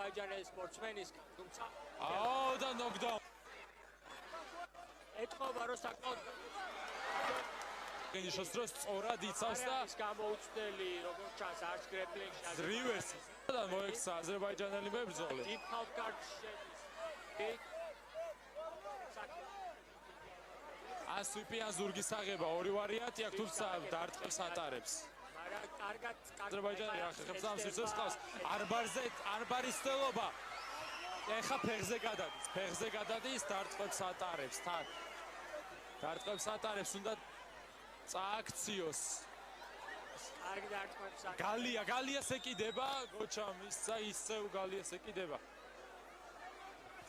აზერბაიჯანელი სპორტსმენის, თუმცა და ნოკდაუნ. ეთყობა რომ საკმაოდ გენიშოს დროს სწორად იცავს და ის გამოუცდელი როგორც ჩანს არც გრეპლინგში რივერსი და მოექცა აზერბაიჯანელი მებრძოლი. deep half guard შედის. ან სვიპი ან ზურგის აღება ორი ვარიანტი აქვს, თუმცა დარტყმებს ატარებს. მაგრამ კარგად აზერბაიჯანი ახერხებს ამ სივრცეს ყავს. არბარის სტელობა. ეხა ფეხზე გადადის, დარტყმებს ატარებს თან. დარტყმებს ატარებს, უნდა წააქციოს. კარგი დარტყმებს ატარებს. გალიას ეკიდება, გოჩა მისცა ისევ გალიას ეკიდება.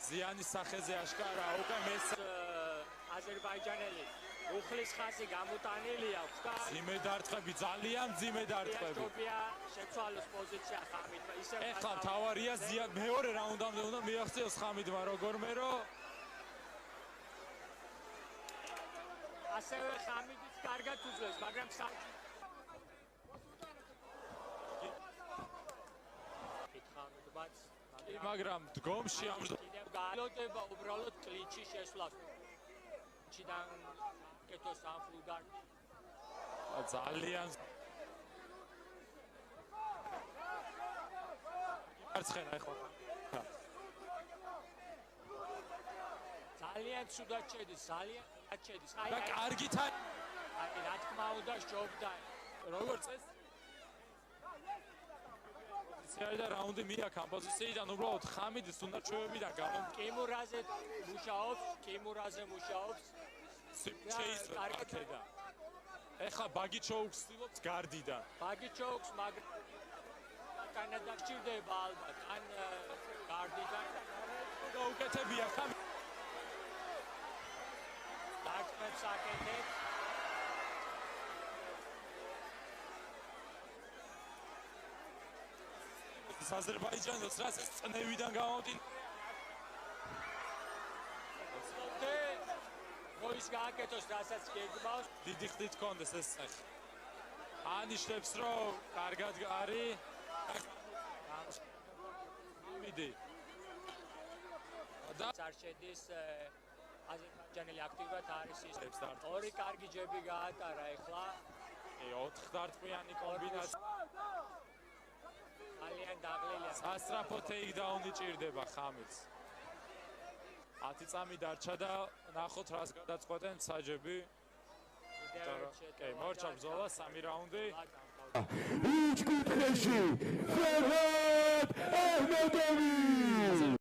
ზიანის სახეზე აშკარა უკვე აზერბაიჯანელი უხლის ხაზი გამოტანილი აქვს და ძიმე დარტყმები ძალიან ძიმე დარტყმები. შეცვალოს პოზიცია ხამიდმა ისევ ეხლა თავარია ზიან მეორე რაუნდამდე უნდა მიაღწიოს ხამიდმა როგორმე რომ ასევე ხამიდიც კარგად უძლებს მაგრამ მაგრამ დგომში კიდევ გაელოდება უბრალოდ კლინჩი შესვლას ჩიდან კეთოს ამ ფულგარ ძალიან არცხენა ეხლა ძალიან ცუდად შედის და კარგით აი რა თქმა უნდა შობდა როგორ წეს და რაუნდი მიაქ ამ პოზიციიდან უბრალოდ ხამიდის უნდა ჩვევებიდან გამო კიმურაზე მუშაობს შეისწრა აქედან ეხლა ბაგიჩოუქს ცდილობს გარდიდან ბაგიჩოუქს მაგრამ კანადა გჭირდება ალბათ ან გარდიდან გაუკეთებია ხამი დარტყმებს აკეთებს აზერბაიჯანელს რაც ეს წნევიდან გამომდინარე ის გააკეთოს რასაც გეგმავს დიდი ხდით კონდეს ეს წეხი ანიშნებს რომ კარგად არის მიდი და წარშედის აზერბაიჯანელი აქტიურად არის ის ორი კარგი ჯები გაატარა ეხლა 4 დარტყმიანი კომბინაცია ძალიან დაღლილია სასტრაფო ტეიქდაუნი ჭირდება ხამიდს 10 წამი დარჩა და ნახოთ რას გადაწყვეტენ საჯები. კი, მორჩა ბრძოლა 3 რაუნდი. Üç kütleşi Ferhat Ahmetoviç